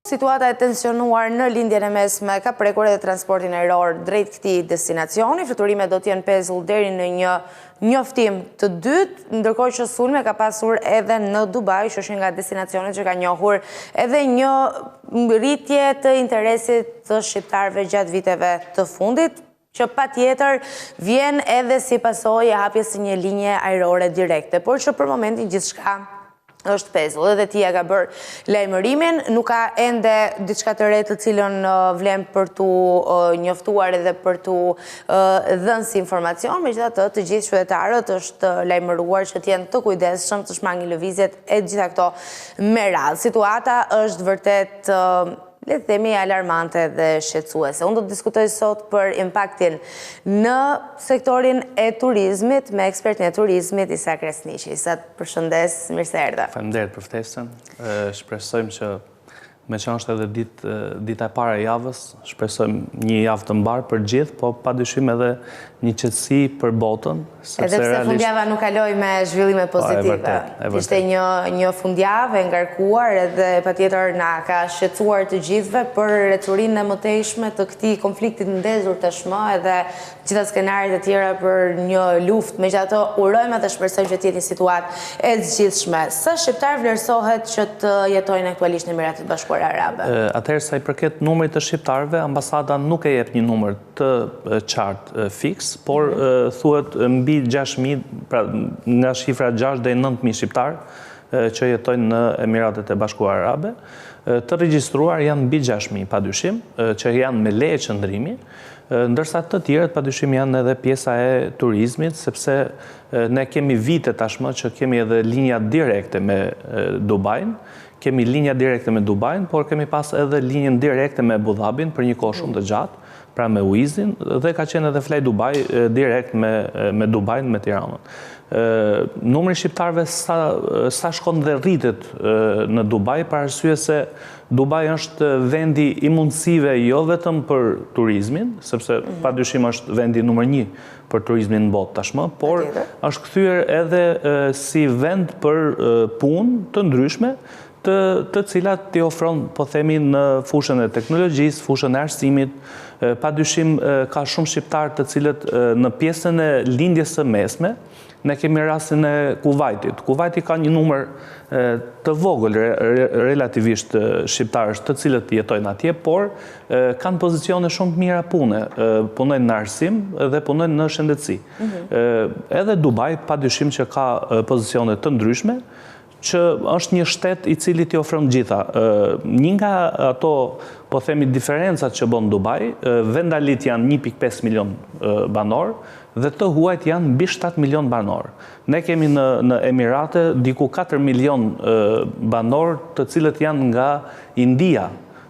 situata e tensionuar në lindjen e mesme ka prekur edhe transportin ajror drejt këtij destinacioni. Fluturimet do të jenë pezull deri në një njoftim të dytë, ndërkohë që sulme ka pasur edhe në Dubai, që është një nga destinacionet që ka njohur edhe një rritje të interesit të shqiptarëve gjatë viteve të fundit, që patjetër vjen edhe si pasojë e hapjes së një linje ajrore direkte, por që për momentin gjithçka është pezull. Edhe Tia ka bërë lajmërimin, nuk ka ende diçka të re të cilën vlen për tu njoftuar edhe për tu dhënë si informacion, megjithatë të gjithë qytetarët është lajmëruar që të jenë të kujdesshëm, të shmangin lëvizjet e gjitha këto me radhë. Situata është vërtet le të themi alarmante dhe shqetësuese. Unë do të diskutoj sot për impaktin në sektorin e turizmit me ekspertin e turizmit Isa Kresniqi. Isa, përshëndes, mirë se erdhe. Faleminderit për ftesën. Shpresojmë që me që është edhe dita e para e javës, shpresojmë një javë të mbarë për gjithë, po padyshim edhe një qetësi për botën. Edhe pse fundjava nuk kaloi me zhvillime pozitive. Ishte një fundjavë e ngarkuar edhe patjetër na ka shqetësuar të gjithëve për ecurinë e mëtejshme të këtij konflikti të ndezur tashmë edhe gjitha skenaret e tjera për një luftë. Megjithatë, urojmë dhe shpresojmë që të jetë një situatë e zgjidhshme. Sa shqiptar vlerësohet që të jetojnë aktualisht në Emiratet Bashkuara Arabe? Atëherë sa i përket numrit të shqiptarëve, ambasada nuk e jep një numër të qartë fiks, por thuhet mbi 6.000, pra nga shifra 6 deri 9.000 shqiptarë që jetojnë në Emiratet e Bashkuara Arabe. Të regjistruar janë mbi 6.000 padyshim, që janë me leje qëndrimi, ndërsa të tjerët padyshim janë edhe pjesa e turizmit, sepse ne kemi vite tashmë që kemi edhe linja direkte me Dubajin, kemi linja direkte me Dubajin, por kemi pas edhe linjën direkte me Abu Dhabin për një kohë shumë të gjatë, pra me Wizin, dhe ka qenë edhe Fly Dubai direkt me Dubajin, me Tiranën. Numri shqiptarëve sa shkon dhe rritet në Dubai, për arsye se Dubai është vendi i mundësive jo vetëm për turizmin, sepse padyshim është vendi numër 1 për turizmin në botë tashmë, por është kthyer edhe si vend për punë të ndryshme, të cilat t'i ofron, po themi, në fushën e teknologjisë, fushën e arsimit. Padyshim ka shumë shqiptarë të cilët në pjesën e lindjes së mesme, ne kemi rastin e Kuvajtit. Kuvajti ka një numër të vogël relativisht shqiptarësh të cilët jetojnë atje, por kanë pozicione shumë të mira pune. Punojnë në arsim dhe punojnë në shëndetësi. Edhe Dubai, padyshim që ka pozicione të ndryshme, që është një shtet i cili t'i ofron gjitha. Një nga ato, po themi, diferencat që bën Dubai, vendalit janë 1.5 milion banor, dhe të huajt janë mbi 7 milion banor. Ne kemi në Emirate diku 4 milion banor të cilët janë nga India.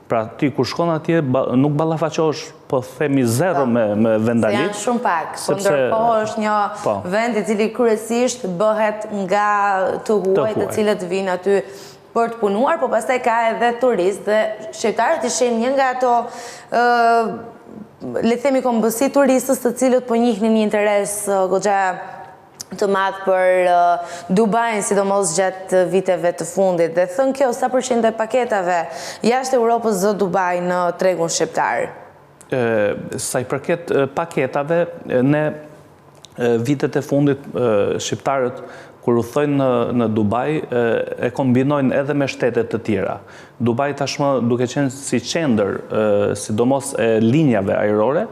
Pra ti kur shkon atje nuk ballafaqohesh, po themi zero me vendalit. Se janë shumë pak, po ndërkohë është një vend i cili kryesisht bëhet nga të huaj të cilët vinë aty për të punuar, po pastaj ka edhe turistë dhe shqiptarët ishin një nga ato le të themi kombësi turistës të cilët po njihnin një interes goxha të madh për Dubain, sidomos gjatë viteve të fundit. Dhe thënë kjo, sa përqind e paketave jashtë Europës zë Dubai në tregun shqiptar? Sa i përket paketave, ne vitet e fundit shqiptarët kur u thojnë në Dubai, e kombinojnë edhe me shtetet të tjera. Dubai tashmë duke qenë si qendër, sidomos e linjave ajrore,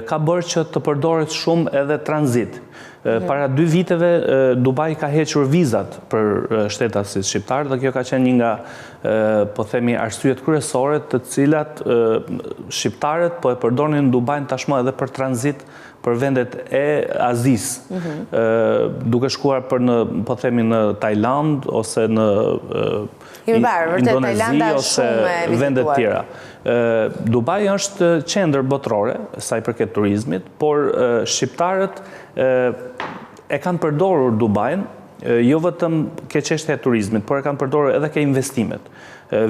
ka bërë që të përdoret shumë edhe tranzit. Para 2 viteve, Dubai ka hequr vizat për shtetasit shqiptarë dhe kjo ka qenë një nga, po themi, arsyet kryesore të cilat shqiptarët po e përdorin Dubain tashmë edhe për tranzit për vendet e Azis, duke shkuar për në, po themi, në Tajland ose në Indonezi ose vendet tjera. Dubai është qendër botërore, sa i përket turizmit, por shqiptarët e kanë përdorur Dubain, jo vetëm ke çështja e turizmit, por e kanë përdorur edhe ke investimet.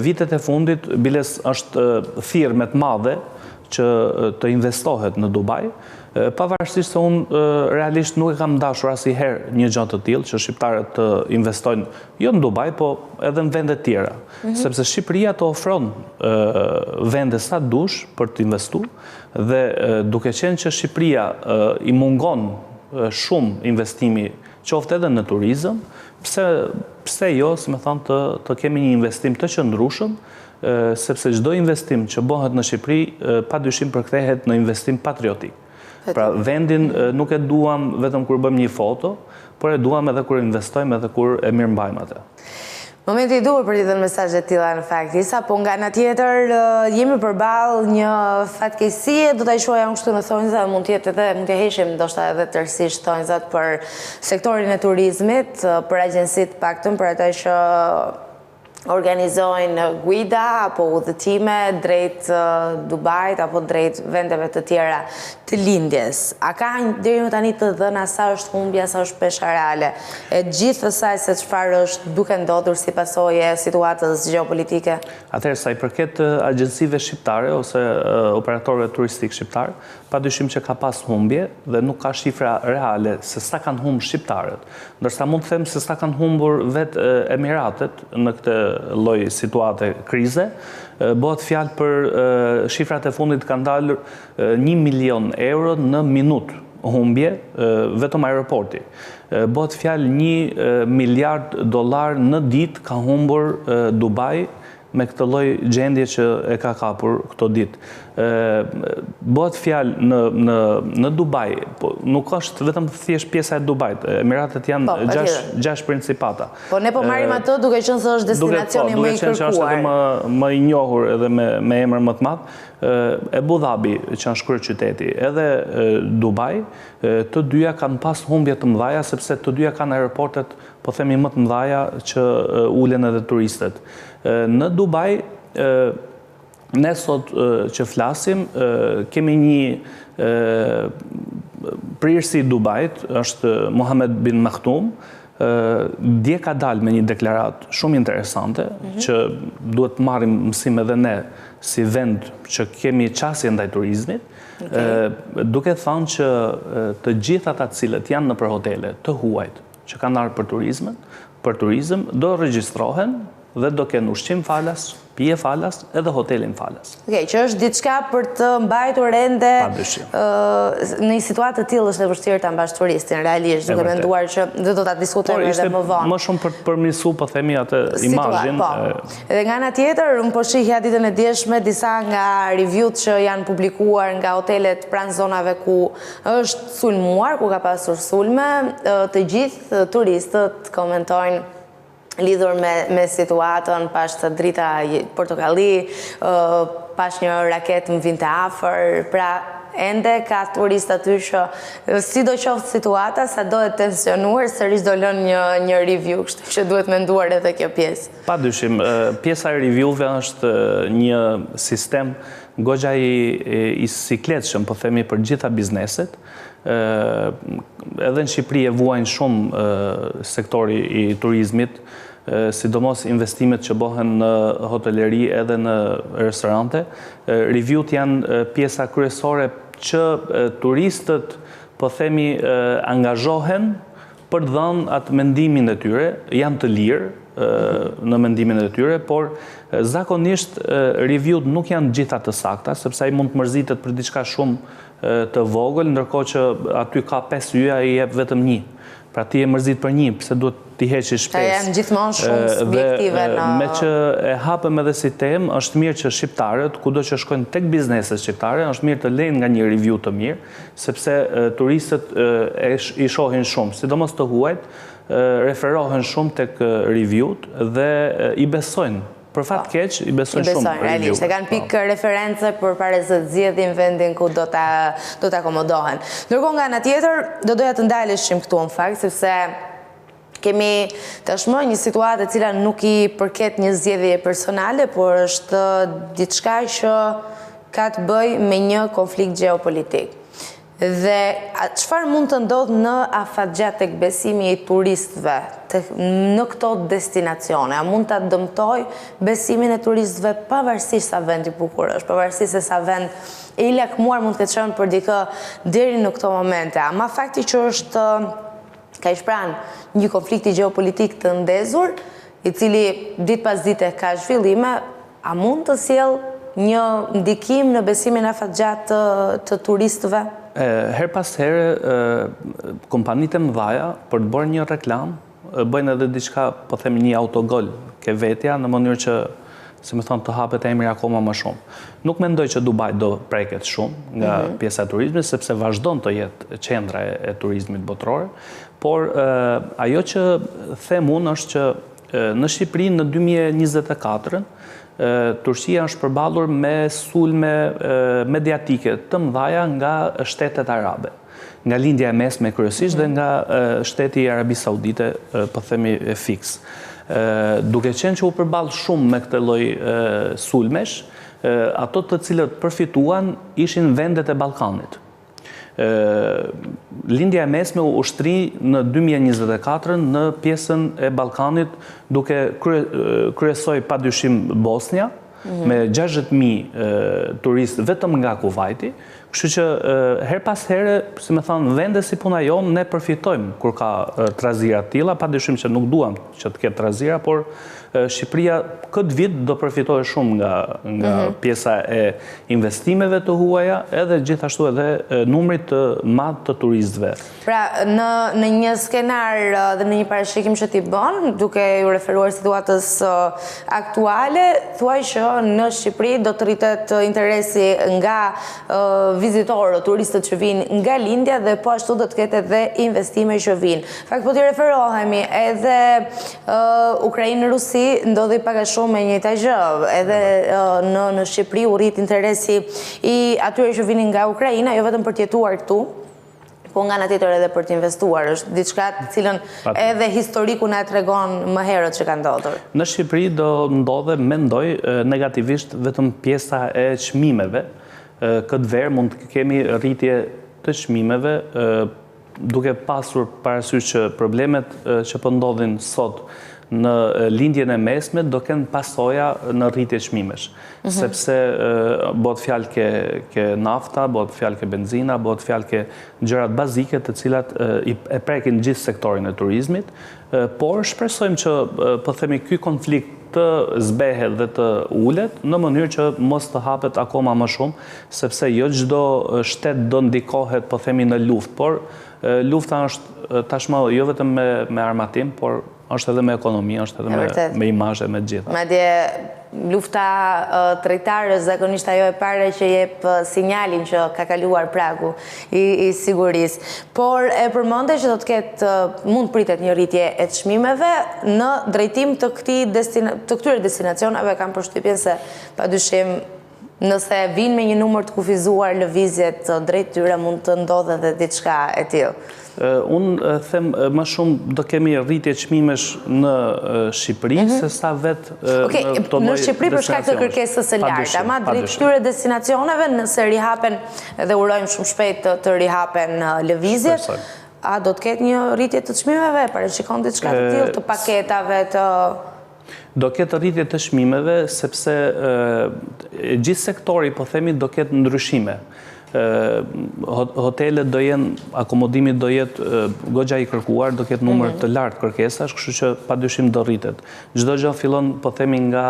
Vitet e fundit, biles është firme të madhe që të investohet në Dubai, pavarësisht se unë realisht nuk e kam dashur asnjëherë një gjë të tillë që shqiptarët të investojnë jo në Dubai, po edhe në vende tjera, sepse Shqipëria të ofron vende sa dush për të investuar dhe duke qenë që Shqipëria i mungon shumë investimi qoftë edhe në turizëm, pse jo, si më thonë, të kemi një investim të qëndrueshëm, sepse çdo investim që bëhet në Shqipëri padyshim përkthehet në investim patriotik. Pra vendin nuk e duam vetëm kur bëjmë një foto, por e duam edhe kur investojmë edhe kur e mirëmbajmë atë. Momenti i duhur për t'i dhënë mesazhe të tilla në fakt, po nga ana tjetër jemi përballë një fatkeqësie, do ta quajmë kështu në thonjza, mund të heqim ndoshta edhe tërësisht thonjzat për sektorin e turizmit, për agjencitë paktën, për ata që organizojnë guida apo udhëtime drejt Dubait apo drejt vendeve të tjera të lindjes. A ka deri më tani të dhëna sa është humbja, sa është pesha reale e gjithë asaj se çfarë është duke ndodhur si pasojë e situatës gjeopolitike? Atëherë, sa i përket agjencive shqiptare ose operatorëve turistik shqiptar, padyshim që ka pas humbje dhe nuk ka shifra reale se sa kanë humbur shqiptarët. Ndërsa mund të them se sa kanë humbur vetë Emiratet në këtë lloj situate krize, bëhet fjalë për shifrat e fundit kanë dalur 1 milion euro në minutë humbje vetëm aeroporti. Bëhet fjalë 1 miliard dollar në ditë ka humbur Dubai me këtë lloj gjendje që e ka kapur këto ditë. Bëhet fjalë në Dubai, po nuk është vetëm thjesht pjesa e Dubait. Emiratet janë 6 principata. Po ne po marrim ato duke qenë se është destinacioni më i kërkuar. Duke qenë që është edhe më i njohur edhe me emër më të madh. Abu Dhabi, që është kryeqyteti, edhe Dubai, të dyja kanë pas humbje të mëdha sepse të dyja kanë aeroportet, po themi më të mëdha që ulen edhe turistët. Në Dubai, ne sot që flasim, kemi një prirësi Dubait, është Mohammed bin Maktoum, dje ka dalë me një deklarat shumë interesante, që duhet marrim mësim edhe ne si vend që kemi qasje ndaj turizmit, duke thënë që të gjithë ata cilët janë në për hotele të huajt, që kanë ardhur për turizëm, do regjistrohen dhe do kenë ushqim falas, pije falas, edhe hotelin falas. Që është diçka për të mbajtur ende në një situatë të tillë është e vështirë ta mbash turistin, realisht, duke menduar që do ta diskutojmë edhe më vonë. Më shumë për të përmirësuar, po themi atë imazhin. Edhe nga ana tjetër, unë po shihja ditën e dieshme disa nga review-t që janë publikuar nga hotelet pranë zonave ku është sulmuar, ku ka pasur sulme, të gjithë turistët komentojnë lidhur me situatën, pash të drita portokalli, pash një raket më vinte afër, pra ende ka turist aty që sidoqoftë situata, sa do e tensionuar, sërish do lënë një review, kështu që duhet menduar edhe kjo pjesë. Padyshim, pjesa e review-ve është një sistem goxha i sikletshëm, po themi për gjitha bizneset. Edhe në Shqipëri e vuajnë shumë sektori i turizmit, sidomos investimet që bëhen në hoteleri edhe në restorante. Review-t janë pjesa kryesore që turistët, po themi, angazhohen për të dhënë atë mendimin e tyre, janë të lirë në mendimin e tyre, por zakonisht review-t nuk janë gjitha të sakta, sepse ai mund të mërzitet për diçka shumë të vogël, ndërkohë që aty ka 5 yje, ai jep vetëm 1. Pra ti e mërzit për 1, pse duhet t'i heqish 5. Ta janë gjithmonë shumë subjektive në... Me që e hapëm edhe si temë, është mirë që shqiptarët, kudo që shkojnë tek bizneset shqiptare, është mirë të lejnë nga një review të mirë, sepse turistët i shohin shumë, sidomos të huajt, referohen shumë tek review-t dhe i besojnë. Për fat keq, i besojnë shumë. Realisht, e kanë pikë reference për pare se të zgjedhin vendin ku do ta akomodohen. Ndërkohë nga ana tjetër, do doja të ndaleshim këtu në fakt, sepse kemi tashmë një situatë e cila nuk i përket një zgjedhje personale, por është diçka që ka të bëjë me një konflikt gjeopolitik. Dhe çfarë mund të ndodhë në afatgjat tek besimi i turistëve në këto destinacione? A mund të dëmtoj besimin e turistëve pavarësisht sa vend i bukur është, pavarësisht se sa vend i lakmuar mund të qenë për dikë deri në këto momente? Ama fakti që është ka i shpran një konflikti geopolitik të ndezur, i cili ditë pas dite ka zhvillime, a mund të sjell një ndikim në besimin afatgjat të turistëve? Her pas here, kompanitë e mëdhaja, për të bërë një reklam, bëjnë edhe diçka, po themi një autogol ke vetja, në mënyrë që, si më thonë, të hapet emri akoma më shumë. Nuk mendoj që Dubai do preket shumë nga pjesa e turizmit, sepse vazhdon të jetë qendra e turizmit botror, por ajo që them unë është që në Shqipëri në 2024 Turqia është përballur me sulme mediatike të mëdhaja nga shtetet arabe, nga lindja e mesme kryesisht dhe nga shteti i Arabisë Saudite, po themi fiks. Duke qenë që u përball shumë me këtë lloj sulmesh, ato të cilët përfituan ishin vendet e Ballkanit. Lindja e mesme u ushtri në 2024 në pjesën e Ballkanit, duke kryesoj padyshim Bosnia, me 60.000 turistë vetëm nga Kuvajti, kështu që her pas here, si me thonë, vende si puna jonë, ne përfitojmë kur ka trazira të tilla, padyshim që nuk duam që të ketë trazira, por Shqipëria këtë vit do përfitojë shumë nga pjesa e investimeve të huaja, edhe gjithashtu edhe numrit të madh të turistëve. Pra, në një skenar dhe në një parashikim që ti bën, duke ju referuar situatës aktuale, thuaj që në Shqipëri do të rritet interesi nga vizitorët, turistët që vinë nga lindja, dhe po ashtu do të ketë edhe investime që vinë. Fakt, po t'i referohemi edhe Ukrainë-Rusi ndodhi pak a shumë me njëjta gjë, edhe në Shqipëri u rrit interesi i atyre që vinin nga Ukraina, jo vetëm për të jetuar këtu, po nga ana tjetër edhe për të investuar. Është diçka të cilën edhe historiku na e tregon më herët që ka ndodhur. Në Shqipëri do ndodhe, mendoj, negativisht vetëm pjesa e çmimeve. Këtë verë mund të kemi rritje të çmimeve, duke pasur parasysh që problemet që po ndodhin sot në lindjen e mesme do kenë pasoja në rritje çmimesh, sepse bëhet fjalë ke nafta, bëhet fjalë ke benzina, bëhet fjalë ke gjërat bazike të cilat e prekin gjithë sektorin e turizmit, por shpresojmë që, po themi, ky konflikt të zbehet dhe të ulet në mënyrë që mos të hapet akoma më shumë, sepse jo çdo shtet do ndikohet, po themi, në luftë, por lufta është tashmë jo vetëm me armatim, por është edhe me ekonomi, është edhe me imazhe, me gjitha. Madje lufta tregtare zakonisht ajo e para që jep sinjalin që ka kaluar pragu i sigurisë. Por e përmendej që do të ketë, mund pritet një rritje e çmimeve në drejtim të këtyre destinacioneve, kam përshtypjen se padyshim nëse vinë me një numër të kufizuar lëvizjet drejt tyre mund të ndodhe dhe diçka e tillë. Unë them më shumë do kemi rritje çmimesh në Shqipëri se sa vetë në Shqipëri për shkak të kërkesës së lartë, ama drejt këtyre destinacioneve nëse rihapen dhe urojmë shumë shpejt të rihapen lëvizjet, a do të ketë një rritje të çmimeve? Parashikon diçka të tillë, të paketave, të do ketë rritje të çmimeve sepse gjithë sektori, po themi, do ketë ndryshime. Hotelet do jenë, akomodimi do jetë goxha i kërkuar, do ketë numër të lartë kërkesash, kështu që padyshim do rritet. Çdo gjë fillon, po themi, nga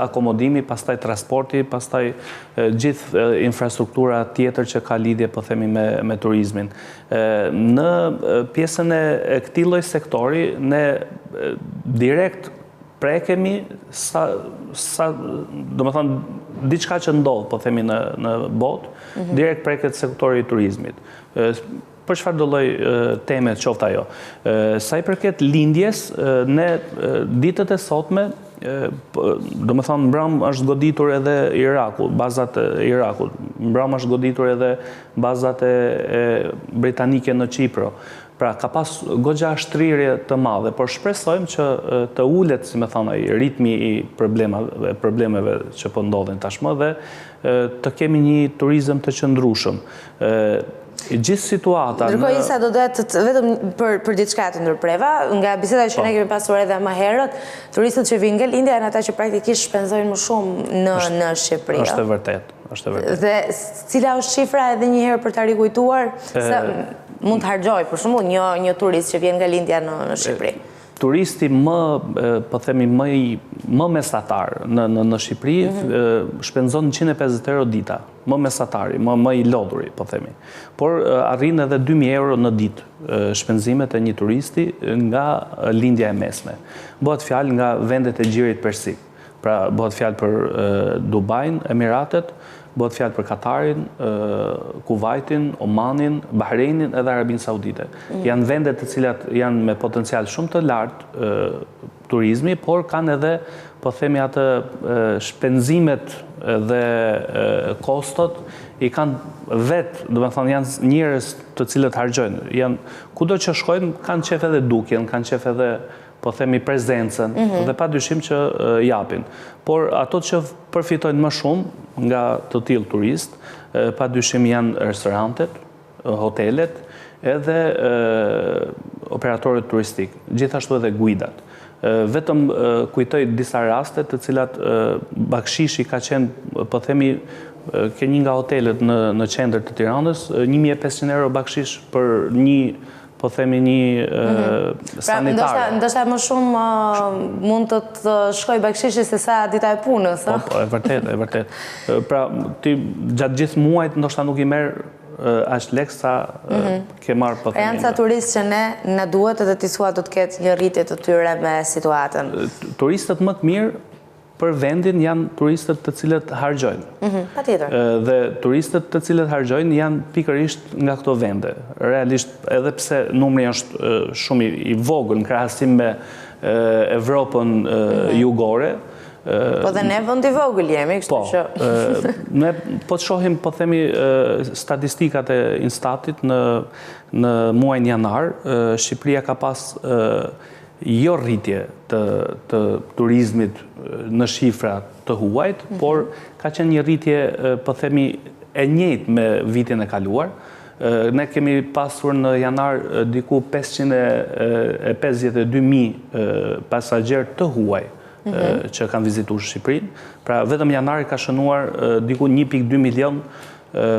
akomodimi, pastaj transporti, pastaj gjithë infrastruktura tjetër që ka lidhje, po themi, me turizmin. Në pjesën e këtij lloji sektori, ne direkt prekemi do më thonë, diçka që ndodh, po themi, në botë, direkt preket sektori i turizmit. Për çfarë do lloj teme qoftë ajo. Sa i përket lindjes, ne ditët e sotme, do më thonë, mbrëm është goditur edhe Iraku, bazat e Irakut, mbrëm është goditur edhe bazat e britanike në Çipër. Pra, ka pas goxha shtrirje të madhe, por shpresojmë që të ulet, si me thonë, ritmi i problemeve që po ndodhin tashmë dhe të kemi një turizëm të qëndrueshëm. Gjithë situata... Ndërkohë Isa do të vetëm për diçka të ndërpreva, nga biseda që ne kemi pasur edhe më herët, turistët që vinë nga lindja janë ata që praktikisht shpenzojnë më shumë në Shqipëri. Është e vërtet. Dhe cila është shifra edhe një herë për ta rikujtuar se mund të harxoj për shembull një turist që vjen nga lindja në Shqipëri? Turisti po themi më mesatar në Shqipëri shpenzon 150 euro dita, më mesatari, më i lodhuri, po themi. Por arrin edhe 2.000 euro në ditë shpenzimet e një turisti nga lindja e mesme. Bëhet fjalë nga vendet e gjirit persik. Pra, bëhet fjalë për Dubajin, Emiratet, bëhet fjalë për Katarin, Kuvajtin, Omanin, Bahreinin edhe Arabinë Saudite. Janë vendet të cilat janë me potencial shumë të lartë turizmi, por kanë edhe, po themi atë, shpenzimet dhe kostot i kanë vetë, do me thonë, janë njerëz të cilët harxojnë. Kudo që shkojnë, kanë qef edhe dukjen, kanë qef edhe, po themi, prezencën, dhe pa dyshim që japin. Por ato që përfitojnë më shumë nga të tillë turist, pa dyshim janë restorantet, hotelet, edhe operatorët turistik, gjithashtu edhe guidat. Vetëm kujtoj disa raste të cilat bakshishi ka qenë, po themi, ke një nga hotelet në qendër të Tiranës, 1.500 euro bakshish për një, po themi, një sanitare. Ndoshta më shumë mund të shkoj bakshishi se sa dita e punës. Po, e vërtet. Pra, ti gjatë gjithë muajt ndoshta nuk i merr ashtë lek sa ke marrë, po themi. Janë ca turistë që ne duhet edhe tisua do të ketë një rritje të tyre me situatën. Turistët më të mirë për vendin janë turistët të cilët harxojnë. Patjetër. Dhe turistët të cilët harxojnë janë pikërisht nga këto vende. Realisht, edhe pse numri është shumë i vogël në krahasim me Evropën jugore. Po dhe ne vend i vogël jemi, kështu që. Ne po të shohim, po themi, statistikat e Instatit në muajin janar, Shqipëria ka pas jo rritje të turizmit në shifra të huajt, por ka qenë një rritje, po themi, e njëjtë me vitin e kaluar. Ne kemi pasur në janar diku 552.000 pasagjerë të huaj që kanë vizituar Shqipërinë. Pra, vetëm janari ka shënuar diku 1.2 milion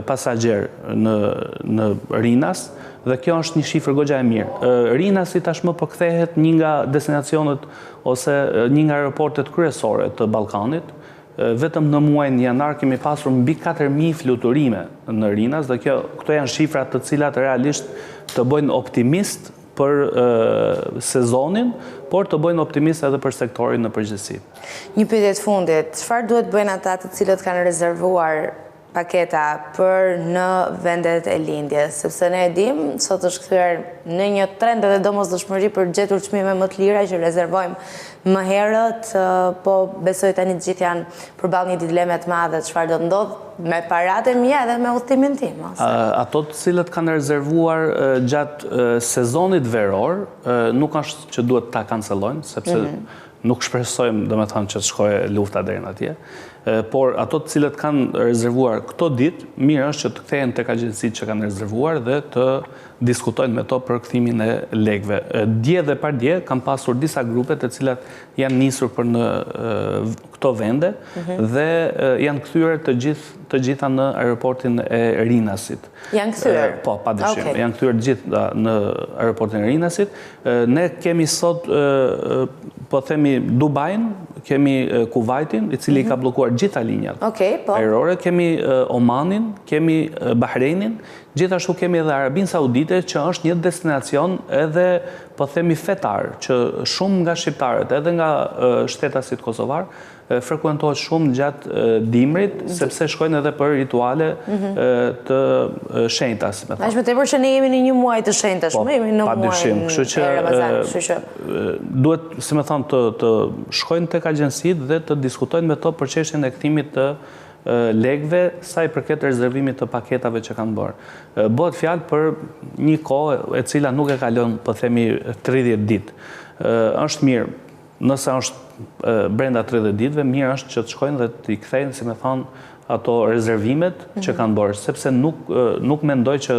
pasagjerë në Rinas, dhe kjo është një shifër goxha e mirë. Rinasi tashmë po kthehet një nga destinacionet ose një nga aeroportet kryesore të Ballkanit. Vetëm në muajin janar kemi pasur mbi 4.000 fluturime në Rinas, dhe këto janë shifra të cilat realisht të bëjnë optimist për sezonin, por të bëjnë optimist edhe për sektorin në përgjithësi. Një pyetje të fundit, çfarë duhet bëjnë ata të cilët kanë rezervuar paketa për në vendet e lindjes, sepse ne e dim, sot është kthyer në një trend edhe domosdoshmëri për gjetur çmime më të lira që rezervojmë më herët, po besoj tani të gjithë janë përballë një dileme të madhe, çfarë do të ndodh me paratë e mia edhe me udhëtimin tim. Ato të cilët kanë rezervuar gjatë sezonit veror, nuk është që duhet ta kancellojnë, sepse nuk shpresojmë, domethënë, që të shkojë lufta deri atje. Por ato të cilët kanë rezervuar këto ditë, mirë është që të kthehen tek agjencitë që kanë rezervuar dhe të diskutojnë me to për kthimin e lekëve. Dje dhe pardje kanë pasur disa grupe të cilat janë nisur për në këto vende dhe janë kthyer të gjitha në aeroportin e Rinasit. Janë kthyer? Po, padyshim. Janë kthyer të gjitha në aeroportin e Rinasit. Ne kemi sot, po themi, Dubajin, kemi Kuvajtin, i cili ka bllokuar gjitha linjat aerore, kemi Omanin, kemi Bahreinin, gjithashtu kemi edhe Arabinë Saudite, që është një destinacion edhe, po themi, fetar, që shumë nga shqiptarët, edhe nga shtetasit kosovar, frekuentohet shumë gjatë dimrit, sepse shkojnë edhe për rituale të shenjtas. Është më tepër që ne jemi në një muaj të shenjtash, jemi në muajin e Ramazanit. Duhet, si më thonë, të shkojnë tek agjencitë dhe të diskutojnë me to për çështjen e kthimit të lekëve sa i përket rezervimit të paketave që kanë bërë. Bëhet fjalë për një kohë e cila nuk e kalon, po themi, 30 ditë. Është mirë, nëse është brenda 30 ditëve, mirë është që të shkojnë dhe të i kthejnë, si me thonë, ato rezervimet që kanë bërë, sepse nuk mendoj që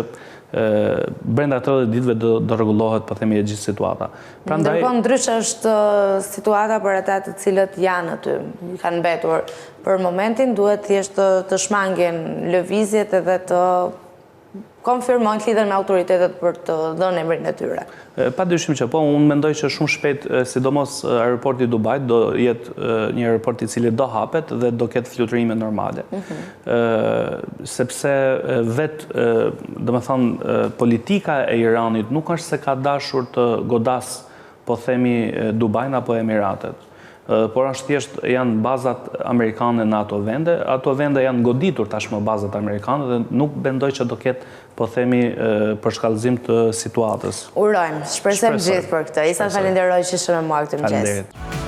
brenda 30 ditëve do rregullohet, po themi, e gjithë situata. Ndërkohë ndryshe është situata për ata të cilët janë aty, kanë mbetur. Për momentin duhet thjesht të shmangin lëvizjet edhe të konfirmojnë të lidhen me autoritetet për të dhënë emrin e tyre. Pa dyshim që po, unë mendoj që shumë shpejt, sidomos aeroporti Dubajt, do jetë një aeroport i cili do hapet dhe do ketë fluturime normale. Sepse vetë, do me thonë, politika e Iranit nuk është se ka dashur të godas, po themi, Dubajn apo Emiratet. Por është thjesht janë bazat amerikane në ato vende janë goditur tashmë bazat amerikane dhe nuk mendoj që do ketë, po themi, përshkallëzim të situatës. Urojmë, shpresojmë gjithë për këtë. Isa falenderoj që ishte me mua këtë mëngjes.